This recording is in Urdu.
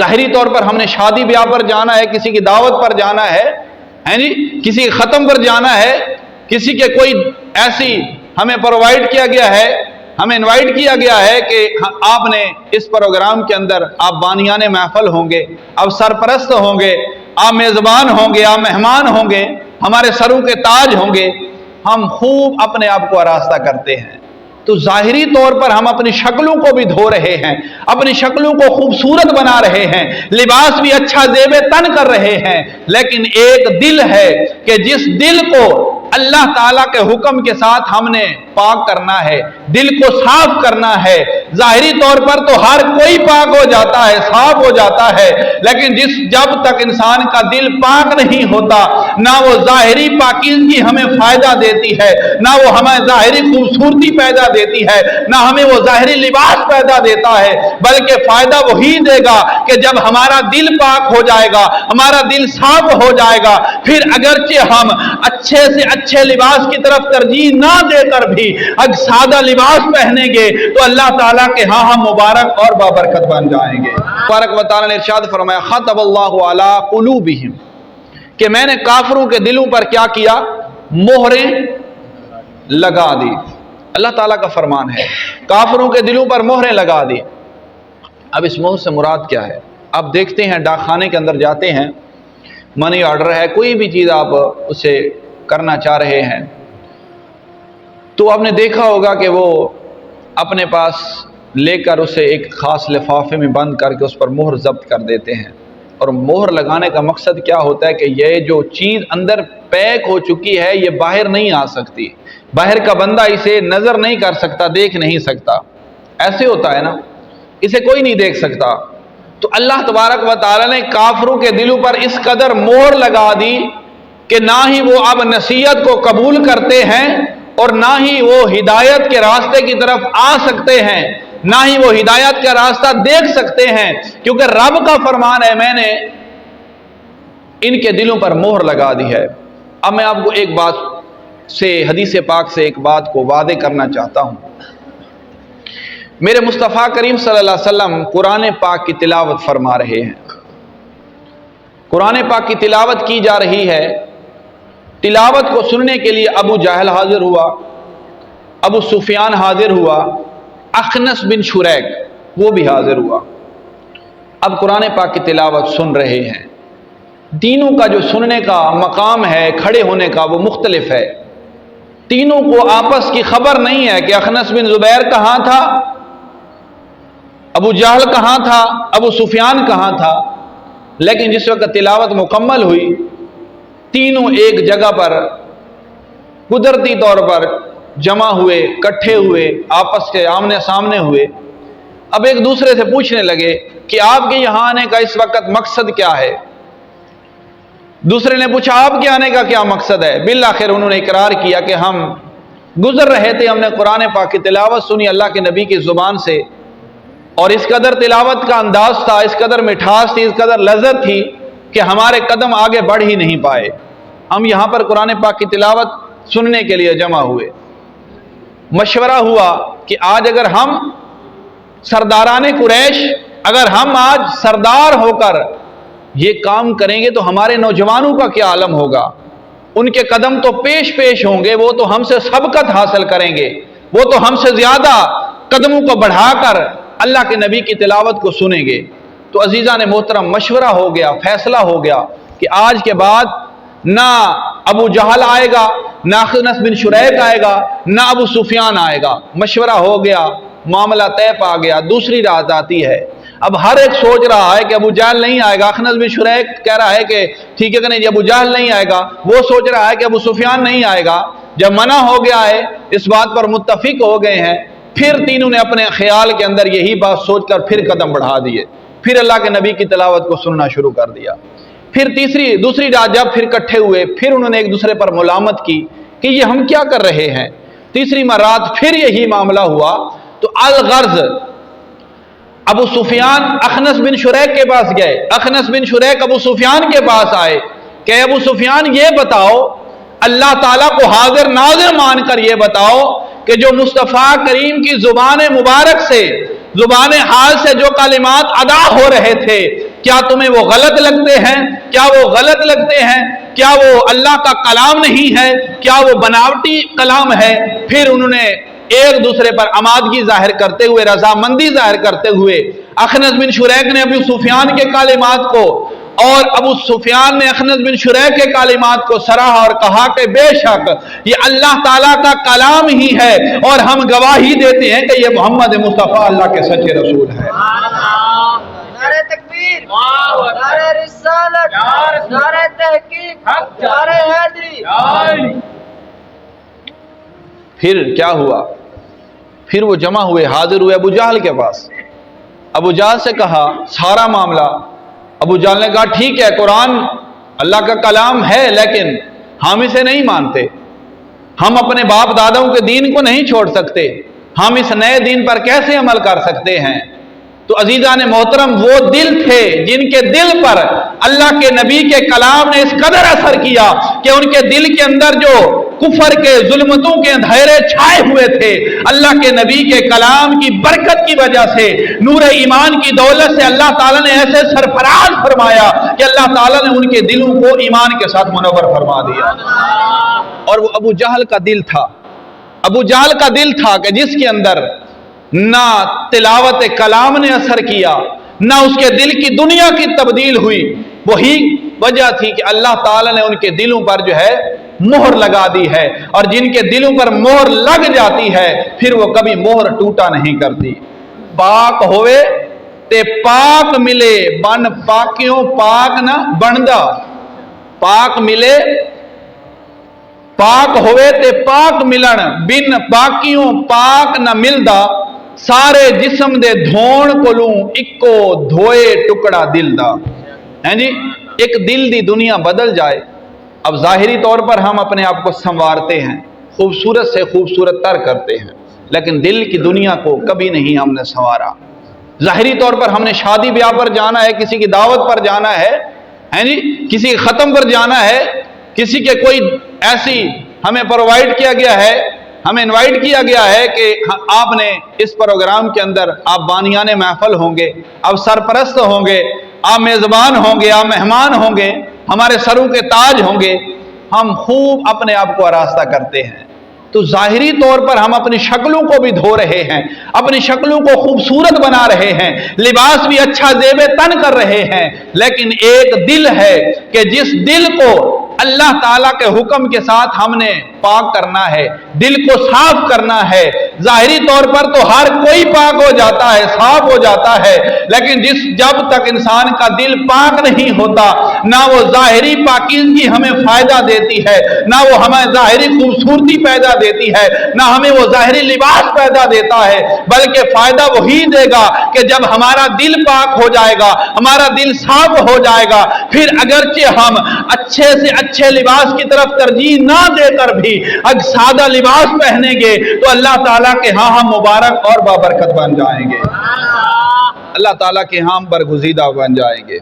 ظاہری طور پر ہم نے شادی بیاہ پر جانا ہے، کسی کی دعوت پر جانا ہے جی، کسی کے ختم پر جانا ہے، کسی کے کوئی ایسی ہمیں پرووائڈ کیا گیا ہے، ہمیں انوائٹ کیا گیا ہے کہ آپ نے اس پروگرام کے اندر آپ بانیان محفل ہوں گے، آپ سرپرست ہوں گے، آپ میزبان ہوں گے، آپ مہمان ہوں گے، ہمارے سروں کے تاج ہوں گے، ہم خوب اپنے آپ کو آراستہ کرتے ہیں۔ تو ظاہری طور پر ہم اپنی شکلوں کو بھی دھو رہے ہیں، اپنی شکلوں کو خوبصورت بنا رہے ہیں، لباس بھی اچھا زیب تن کر رہے ہیں، لیکن ایک دل ہے کہ جس دل کو اللہ تعالیٰ کے حکم کے ساتھ ہم نے پاک کرنا ہے، دل کو صاف کرنا ہے۔ ظاہری طور پر تو ہر کوئی پاک ہو جاتا ہے، صاف ہو جاتا ہے، لیکن جب تک انسان کا دل پاک نہیں ہوتا، نہ وہ ظاہری پاکیزگی ہمیں فائدہ دیتی ہے، نہ وہ ہمیں ظاہری خوبصورتی پیدا دیتی ہے، نہ ہمیں وہ ظاہری لباس پیدا دیتا ہے، بلکہ فائدہ وہی دے گا کہ جب ہمارا دل پاک ہو جائے گا، ہمارا دل صاف ہو جائے گا، پھر اگرچہ ہم اچھے سے اچھے لباس کی طرف ترجیح نہ دے کر بھی اگر سادہ لباس پہنیں گے تو اللہ تعالیٰ کے ہاں ہم مبارک اور بابرکت بن جائیں گے۔ تبارک و تعالیٰ نے ارشاد فرمایا خطب اللہ علی قلوبہم، کہ میں نے کافروں کے دلوں پر کیا کیا؟ مہریں لگا دی۔ اللہ تعالیٰ کا فرمان ہے، کافروں کے دلوں پر مہریں لگا دی۔ اب اس مہر سے مراد کیا ہے؟ آپ دیکھتے ہیں ڈاک خانے کے اندر جاتے ہیں، منی آرڈر ہے، کوئی بھی چیز آپ اسے کرنا چاہ رہے ہیں تو آپ نے دیکھا ہوگا کہ وہ اپنے پاس لے کر اسے ایک خاص لفافے میں بند کر کے اس پر مہر ضبط کر دیتے ہیں۔ اور مہر لگانے کا مقصد کیا ہوتا ہے کہ یہ جو چیز اندر پیک ہو چکی ہے یہ باہر نہیں آ سکتی، باہر کا بندہ اسے نظر نہیں کر سکتا، دیکھ نہیں سکتا، ایسے ہوتا ہے نا، اسے کوئی نہیں دیکھ سکتا۔ تو اللہ تبارک و تعالیٰ نے کافروں کے دلوں پر اس قدر مہر لگا دی کہ نہ ہی وہ اب نصیحت کو قبول کرتے ہیں اور نہ ہی وہ ہدایت کے راستے کی طرف آ سکتے ہیں، نہ ہی وہ ہدایت کا راستہ دیکھ سکتے ہیں، کیونکہ رب کا فرمان ہے میں نے ان کے دلوں پر مہر لگا دی ہے۔ اب میں آپ کو ایک بات سے، حدیث پاک سے ایک بات کو واضح کرنا چاہتا ہوں۔ میرے مصطفیٰ کریم صلی اللہ علیہ وسلم قرآن پاک کی تلاوت فرما رہے ہیں، قرآن پاک کی تلاوت کی جا رہی ہے، تلاوت کو سننے کے لیے ابو جہل حاضر ہوا، ابو سفیان حاضر ہوا، اخنس بن شریک وہ بھی حاضر ہوا۔ اب قرآن پاک کی تلاوت سن رہے ہیں، تینوں کا جو سننے کا مقام ہے، کھڑے ہونے کا، وہ مختلف ہے۔ تینوں کو آپس کی خبر نہیں ہے کہ اخنس بن زبیر کہاں تھا، ابو جہل کہاں تھا، ابو سفیان کہاں تھا، لیکن جس وقت تلاوت مکمل ہوئی تینوں ایک جگہ پر قدرتی طور پر جمع ہوئے، کٹھے ہوئے، آپس کے آمنے سامنے ہوئے۔ اب ایک دوسرے سے پوچھنے لگے کہ آپ کے یہاں آنے کا اس وقت مقصد کیا ہے؟ دوسرے نے پوچھا آپ کے آنے کا کیا مقصد ہے؟ بالآخر انہوں نے اقرار کیا کہ ہم گزر رہے تھے، ہم نے قرآن پاک کی تلاوت سنی اللہ کے نبی کی زبان سے، اور اس قدر تلاوت کا انداز تھا، اس قدر مٹھاس تھی، اس قدر لذت تھی کہ ہمارے قدم آگے بڑھ ہی نہیں پائے۔ ہم یہاں پر قرآن پاک کی تلاوت سننے کے لیے جمع ہوئے۔ مشورہ ہوا کہ آج اگر ہم سرداران قریش، اگر ہم آج سردار ہو کر یہ کام کریں گے تو ہمارے نوجوانوں کا کیا عالم ہوگا؟ ان کے قدم تو پیش پیش ہوں گے، وہ تو ہم سے سبقت حاصل کریں گے، وہ تو ہم سے زیادہ قدموں کو بڑھا کر اللہ کے نبی کی تلاوت کو سنیں گے۔ تو عزیزان محترم مشورہ ہو گیا، فیصلہ ہو گیا کہ آج کے بعد نہ ابو جہل آئے گا، نہ اخنس بن شریک آئے گا، نہ ابو سفیان آئے گا۔ مشورہ ہو گیا، معاملہ طے پا گیا۔ دوسری رات آتی ہے، اب ہر ایک سوچ رہا ہے کہ ابو جہل نہیں آئے گا، اخنس بن شریک کہہ رہا ہے کہ ٹھیک ہے کہ نہیں ابو جہل نہیں آئے گا، وہ سوچ رہا ہے کہ ابو سفیان نہیں آئے گا۔ جب منع ہو گیا ہے، اس بات پر متفق ہو گئے ہیں، پھر تینوں نے اپنے خیال کے اندر یہی بات سوچ کر پھر قدم بڑھا دیے، پھر اللہ کے نبی کی تلاوت کو سننا شروع کر دیا۔ پھر دوسری رات جب پھر اکٹھے ہوئے، پھر انہوں نے ایک دوسرے پر ملامت کی کہ یہ ہم کیا کر رہے ہیں۔ تیسری رات پھر یہی معاملہ ہوا تو الغرض ابو سفیان اخنس بن شریک کے پاس گئے، اخنس بن شریک ابو سفیان کے پاس آئے کہ ابو سفیان یہ بتاؤ، اللہ تعالیٰ کو حاضر ناظر مان کر یہ بتاؤ کہ جو مصطفیٰ کریم کی زبان مبارک سے زبان حال سے جو کلمات ادا ہو رہے تھے، کیا تمہیں وہ غلط لگتے ہیں؟ کیا وہ غلط لگتے ہیں؟ کیا وہ اللہ کا کلام نہیں ہے؟ کیا وہ بناوٹی کلام ہے؟ پھر انہوں نے ایک دوسرے پر امادگی ظاہر کرتے ہوئے، رضامندی ظاہر کرتے ہوئے، اخنس بن شریک نے ابو سفیان کے کلمات کو اور ابو سفیان نے اخنس بن شریک کے کلمات کو سراہا اور کہا کہ بے شک یہ اللہ تعالیٰ کا کلام ہی ہے، اور ہم گواہی دیتے ہیں کہ یہ محمد مصطفیٰ اللہ کے سچے رسول ہے۔ نعرہ تکبیر، نعرہ رسالت، نعرہ تحقیق، نعرہ حیدری۔ پھر کیا ہوا؟ پھر وہ جمع ہوئے، حاضر ہوئے ابو جہل کے پاس۔ ابو جہل سے کہا سارا معاملہ۔ ابو جہل نے کہا ٹھیک ہے، قرآن اللہ کا کلام ہے، لیکن ہم اسے نہیں مانتے، ہم اپنے باپ دادوں کے دین کو نہیں چھوڑ سکتے، ہم اس نئے دین پر کیسے عمل کر سکتے ہیں؟ تو عزیزان محترم، وہ دل تھے جن کے دل پر اللہ کے نبی کے کلام نے اس قدر اثر کیا کہ ان کے دل کے اندر جو کفر کے ظلمتوں کے اندھیرے چھائے ہوئے تھے، اللہ کے نبی کے کلام کی برکت کی وجہ سے، نور ایمان کی دولت سے اللہ تعالیٰ نے ایسے سرفراز فرمایا کہ اللہ تعالیٰ نے ان کے دلوں کو ایمان کے ساتھ منور فرما دیا۔ اور وہ ابو جہل کا دل تھا، ابو جہل کا دل تھا کہ جس کے اندر نہ تلاوت کلام نے اثر کیا، نہ اس کے دل کی دنیا کی تبدیل ہوئی۔ وہی وجہ تھی کہ اللہ تعالیٰ نے ان کے دلوں پر جو ہے مہر لگا دی ہے، اور جن کے دلوں پر مہر لگ جاتی ہے پھر وہ کبھی مہر ٹوٹا نہیں کرتی۔ پاک ہوئے تے پاک ملے، بن پاکیوں پاک نہ بندا، پاک ملے پاک ہوئے تے پاک ملن، بن پاکیوں پاک نہ ملدا، سارے جسم دے دھون کو لوں اکو دھوئے ٹکڑا دل دا۔ جی ایک دل دی دنیا بدل جائے۔ اب ظاہری طور پر ہم اپنے آپ کو سنوارتے ہیں، خوبصورت سے خوبصورت تر کرتے ہیں، لیکن دل کی دنیا کو کبھی نہیں ہم نے سنوارا۔ ظاہری طور پر ہم نے شادی بیاہ پر جانا ہے، کسی کی دعوت پر جانا ہے جی، کسی ختم پر جانا ہے، کسی کے کوئی ایسی ہمیں پرووائڈ کیا گیا ہے، ہمیں انوائٹ کیا گیا ہے کہ آپ نے اس پروگرام کے اندر آپ بانیان محفل ہوں گے، آپ سرپرست ہوں گے، آپ میزبان ہوں گے، آپ مہمان ہوں گے، ہمارے سروں کے تاج ہوں گے۔ ہم خوب اپنے آپ کو آراستہ کرتے ہیں، تو ظاہری طور پر ہم اپنی شکلوں کو بھی دھو رہے ہیں، اپنی شکلوں کو خوبصورت بنا رہے ہیں، لباس بھی اچھا زیب تن کر رہے ہیں، لیکن ایک دل ہے کہ جس دل کو اللہ تعالیٰ کے حکم کے ساتھ ہم نے پاک کرنا ہے، دل کو صاف کرنا ہے۔ ظاہری طور پر تو ہر کوئی پاک ہو جاتا ہے، صاف ہو جاتا ہے، لیکن جب تک انسان کا دل پاک نہیں ہوتا، نہ وہ ظاہری پاکیزگی ہمیں فائدہ دیتی ہے، نہ وہ ہمیں ظاہری خوبصورتی پیدا دیتی ہے، نہ ہمیں وہ ظاہری لباس پیدا دیتا ہے، بلکہ فائدہ وہی دے گا کہ جب ہمارا دل پاک ہو جائے گا، ہمارا دل صاف ہو جائے گا، پھر اگرچہ ہم اچھے سے اچھے لباس کی طرف ترجیح نہ دے کر بھی اگر سادہ لباس پہنیں گے تو اللہ تعالیٰ کے ہاں ہم مبارک اور بابرکت بن جائیں گے، اللہ تعالیٰ کے ہاں ہم برگزیدہ بن جائیں گے۔